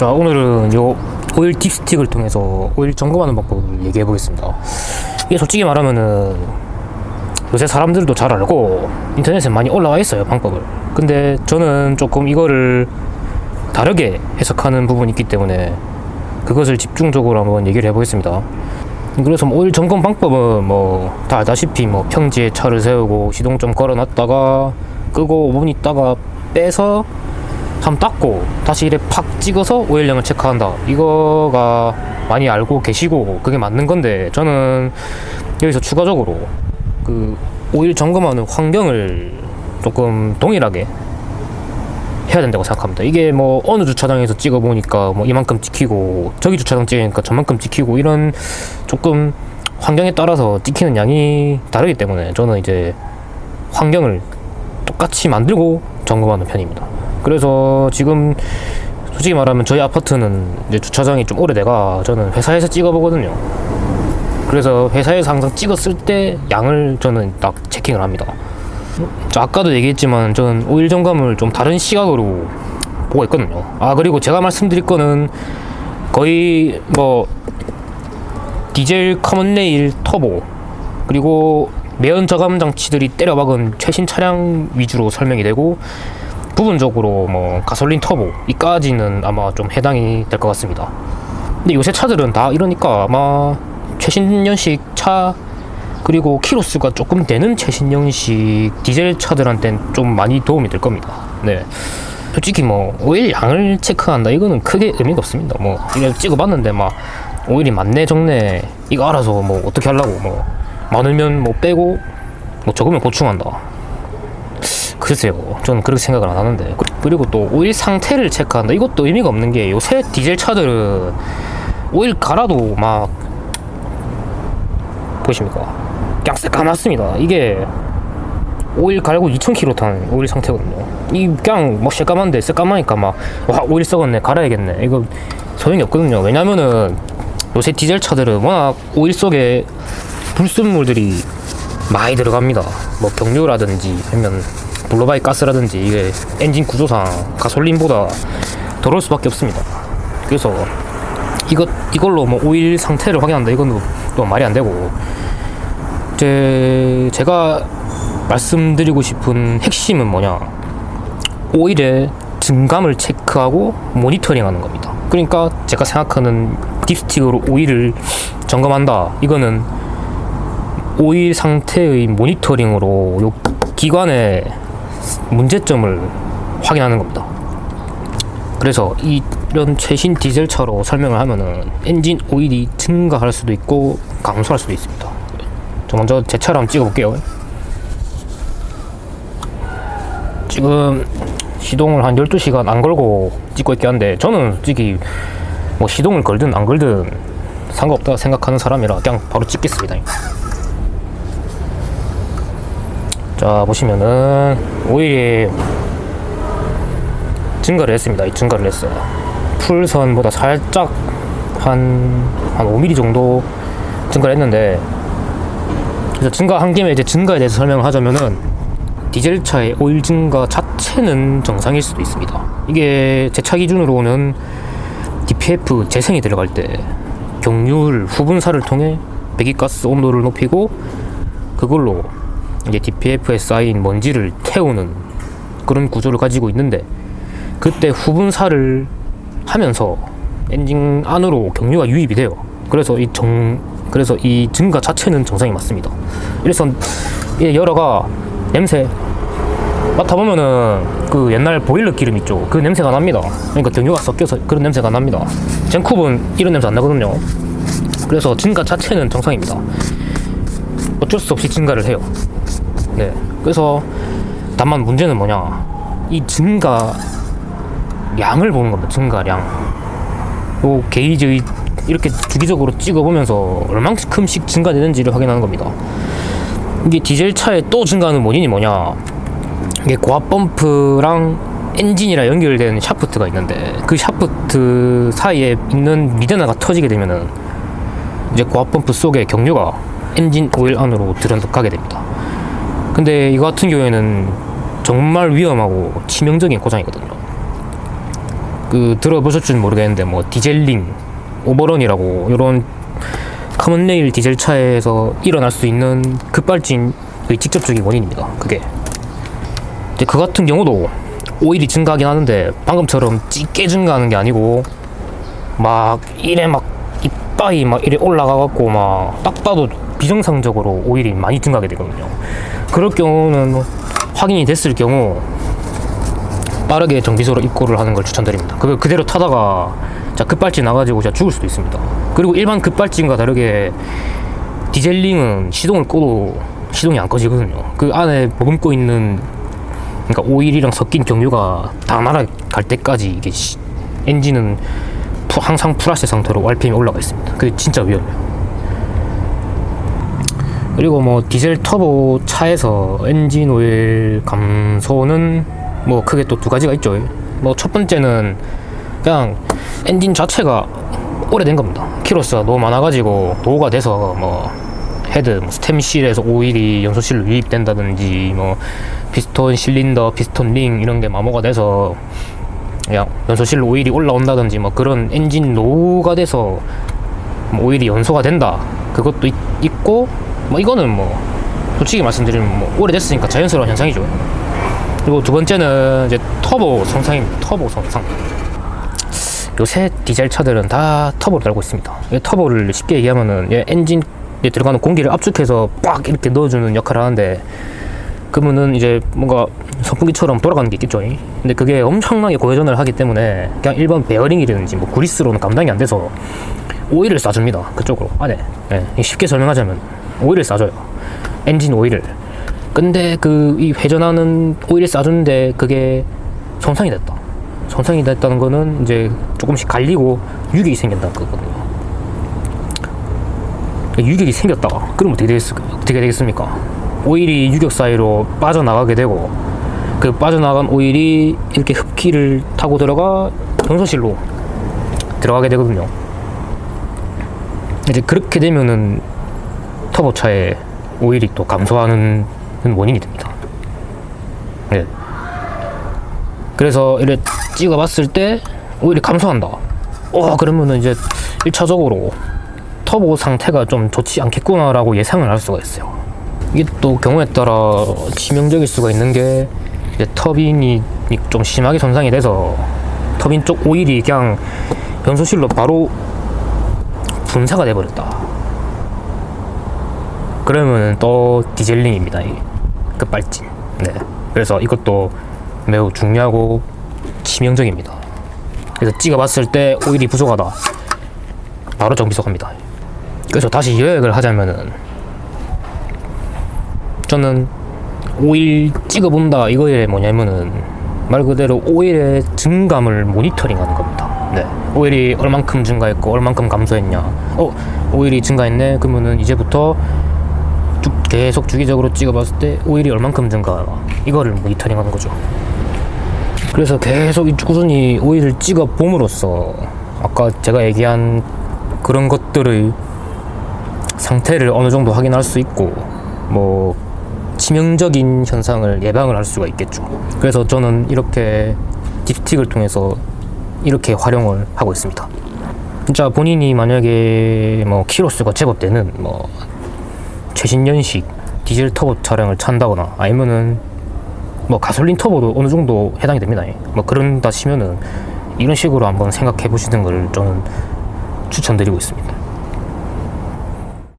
자, 오늘은 요 오일 딥스틱을 통해서 오일 점검하는 방법을 얘기해 보겠습니다. 이게 솔직히 말하면은 요새 사람들도 잘 알고 인터넷에 많이 올라와 있어요, 방법을. 근데 저는 조금 이거를 다르게 해석하는 부분이 있기 때문에 그것을 집중적으로 한번 얘기를 해보겠습니다. 그래서 뭐 오일 점검 방법은 뭐 다 알다시피 뭐 평지에 차를 세우고 시동 좀 걸어놨다가 끄고 5분 있다가 빼서 한번 닦고 다시 이래 팍 찍어서 오일량을 체크한다, 이거가 많이 알고 계시고 그게 맞는 건데, 저는 여기서 추가적으로 그 오일 점검하는 환경을 조금 동일하게 해야 된다고 생각합니다. 이게 뭐 어느 주차장에서 찍어보니까 뭐 이만큼 찍히고 저기 주차장 찍으니까 저만큼 찍히고, 이런 조금 환경에 따라서 찍히는 양이 다르기 때문에 저는 이제 환경을 똑같이 만들고 점검하는 편입니다. 그래서 지금 솔직히 말하면 저희 아파트는 이제 주차장이 좀 오래돼가 저는 회사에서 찍어보거든요. 그래서 회사에서 항상 찍었을 때 양을 저는 딱 체킹을 합니다. 아까도 얘기했지만 저는 오일 점검을 좀 다른 시각으로 보고 있거든요. 그리고 제가 말씀드릴 거는 거의 뭐 디젤 커먼 레일 터보 그리고 매연 저감 장치들이 때려박은 최신 차량 위주로 설명이 되고, 부분적으로 뭐 가솔린 터보 이까지는 아마 좀 해당이 될 것 같습니다. 근데 요새 차들은 다 이러니까 아마 최신년식 차 그리고 키로수가 조금 되는 최신형식 디젤 차들한테는 좀 많이 도움이 될 겁니다. 네, 솔직히 뭐 오일 양을 체크한다 이거는 크게 의미가 없습니다. 뭐 이걸 찍어봤는데 막 오일이 많네 적네 이거 알아서 뭐 어떻게 하려고, 뭐 많으면 뭐 빼고 뭐 적으면 보충한다. 글쎄요, 저는 그렇게 생각을 안 하는데. 그리고 또 오일 상태를 체크한다, 이것도 의미가 없는 게 요새 디젤 차들은 오일 갈아도 막 보이십니까? 그냥 새까맣습니다. 이게 오일 갈고 2000km 탄 오일 상태거든요. 이 그냥 뭐 새까만데 새까마니까 막 와 오일 썩었네 갈아야겠네, 이거 소용이 없거든요. 왜냐면은 요새 디젤 차들은 워낙 오일 속에 불순물들이 많이 들어갑니다. 뭐 경유라든지 아니면 블로바이 가스라든지, 이게 엔진 구조상 가솔린보다 더러울 수밖에 없습니다. 그래서 이걸로 뭐 오일 상태를 확인한다, 이건 또 말이 안 되고, 제가 말씀드리고 싶은 핵심은 뭐냐, 오일의 증감을 체크하고 모니터링하는 겁니다. 그러니까 제가 생각하는 딥스틱으로 오일을 점검한다, 이거는 오일 상태의 모니터링으로 요 기관의 문제점을 확인하는 겁니다. 그래서 이런 최신 디젤차로 설명을 하면은 엔진 오일이 증가할 수도 있고 감소할 수도 있습니다. 저 먼저 제 차를 한번 찍어볼게요. 지금 시동을 한 12시간 안 걸고 찍고 있긴 한데, 저는 솔직히 뭐 시동을 걸든 안 걸든 상관없다 생각하는 사람이라 그냥 바로 찍겠습니다. 자, 보시면은 오일이 증가를 했습니다. 증가를 했어요. 풀선보다 살짝 한 5mm 정도 증가를 했는데, 그래서 증가한 김에 이제 증가에 대해서 설명을 하자면은 디젤차의 오일 증가 자체는 정상일 수도 있습니다. 이게 제 차 기준으로는 DPF 재생이 들어갈 때 경유를 후분사를 통해 배기가스 온도를 높이고 그걸로 이제 DPF에 쌓인 먼지를 태우는 그런 구조를 가지고 있는데, 그때 후분사를 하면서 엔진 안으로 경유가 유입이 돼요. 그래서 이 증가 자체는 정상이 맞습니다. 그래서 이 열어가 냄새 맡아보면은 그 옛날 보일러 기름 있죠, 그 냄새가 납니다. 그러니까 경유가 섞여서 그런 냄새가 납니다. 젠쿱은 이런 냄새 안 나거든요. 그래서 증가 자체는 정상입니다. 어쩔 수 없이 증가를 해요. 네, 그래서 다만 문제는 뭐냐, 이 증가 량을 보는 겁니다. 증가량. 요 게이지 이렇게 주기적으로 찍어보면서 얼만큼씩 증가되는지를 확인하는 겁니다. 이게 디젤 차에 또 증가하는 원인이 뭐냐, 이게 고압 펌프랑 엔진이랑 연결된 샤프트가 있는데, 그 샤프트 사이에 있는 미드나가 터지게 되면은 이제 고압 펌프 속에 경유가 엔진 오일 안으로 들어가게 됩니다. 근데 이거 같은 경우에는 정말 위험하고 치명적인 고장이거든요. 그 들어보셨지는 모르겠는데 뭐 디젤링, 오버런이라고 이런 커먼레일 디젤 차에서 일어날 수 있는 급발진의 직접적인 원인입니다. 그게 이제 그 같은 경우도 오일이 증가하긴 하는데 방금처럼 찌게 증가하는 게 아니고 막 이래 막 이빨이 막 이래 올라가갖고 막 딱 봐도 비정상적으로 오일이 많이 증가하게 되거든요. 그럴 경우는 확인이 됐을 경우 빠르게 정비소로 입고를 하는 걸 추천드립니다. 그거 그대로 타다가 자 급발진 나가지고 자 죽을 수도 있습니다. 그리고 일반 급발진과 다르게 디젤링은 시동을 꺼도 시동이 안 꺼지거든요. 그 안에 머금고 있는 그러니까 오일이랑 섞인 경유가 다 날아갈 때까지 이게 엔진은 항상 플러스 상태로 RPM이 올라가 있습니다. 그게 진짜 위험해요. 그리고 뭐 디젤 터보 차에서 엔진 오일 감소는 뭐 크게 또 두 가지가 있죠. 뭐 첫 번째는 그냥 엔진 자체가 오래된 겁니다. 키로수가 너무 많아가지고 노후가 돼서 뭐 헤드, 뭐 스템실에서 오일이 연소실로 유입된다든지 뭐 피스톤 실린더, 피스톤 링 이런 게 마모가 돼서 그냥 연소실로 오일이 올라온다든지 뭐 그런 엔진 노후가 돼서 뭐 오일이 연소가 된다. 그것도 있고 뭐 이거는 뭐 솔직히 말씀드리면 뭐 오래됐으니까 자연스러운 현상이죠. 그리고 두 번째는 이제 터보 손상입니다. 터보 손상. 요새 디젤 차들은 다 터보를 달고 있습니다. 터보를 쉽게 얘기하면은 엔진에 들어가는 공기를 압축해서 빡 이렇게 넣어주는 역할을 하는데 그러면은 이제 뭔가 선풍기처럼 돌아가는 게 있겠죠. 근데 그게 엄청나게 고회전을 하기 때문에 그냥 일반 베어링이라든지 뭐 그리스로는 감당이 안 돼서 오일을 쏴줍니다. 그쪽으로 안에. 네, 쉽게 설명하자면 오일을 쏴줘요. 엔진 오일을. 근데 그 이 회전하는 오일을 쏴주는데 그게 손상이 됐다. 손상이 됐다는 거는 이제 조금씩 갈리고 유격이 생긴다는 거거든요. 유격이 생겼다. 그럼 어떻게 되겠습니까? 오일이 유격 사이로 빠져나가게 되고 그 빠져나간 오일이 이렇게 흡기를 타고 들어가 연소실로 들어가게 되거든요. 이제 그렇게 되면은 터보차의 오일이 또 감소하는 원인이 됩니다. 네. 그래서 이렇게 찍어봤을 때 오일이 감소한다. 그러면은 이제 1차적으로 터보 상태가 좀 좋지 않겠구나라고 예상을 할 수가 있어요. 이게 또 경우에 따라 치명적일 수가 있는 게 이제 터빈이 좀 심하게 손상이 돼서 터빈 쪽 오일이 그냥 연소실로 바로 분사가 돼버렸다. 그러면 또 디젤링입니다. 급발진. 네. 그래서 이것도 매우 중요하고 치명적입니다. 그래서 찍어봤을 때 오일이 부족하다. 바로 정비소 갑니다. 그래서 다시 요약을 하자면은 저는 오일 찍어본다 이거에 뭐냐면은 말 그대로 오일의 증감을 모니터링하는 겁니다. 네. 오일이 얼만큼 증가했고 얼만큼 감소했냐. 오일이 증가했네. 그러면은 이제부터 계속 주기적으로 찍어봤을 때 오일이 얼만큼 증가하나 이거를 모니터링하는 거죠. 그래서 계속 꾸준히 오일을 찍어봄으로써 아까 제가 얘기한 그런 것들의 상태를 어느 정도 확인할 수 있고 뭐 치명적인 현상을 예방을 할 수가 있겠죠. 그래서 저는 이렇게 딥스틱을 통해서 이렇게 활용을 하고 있습니다. 진짜 본인이 만약에 뭐 키로수가 제법 되는 뭐 최신연식 디젤 터보 차량을 찬다거나 아니면은 뭐 가솔린 터보도 어느 정도 해당이 됩니다. 뭐 그런다 치면은 이런 식으로 한번 생각해 보시는 걸 저는 추천드리고 있습니다.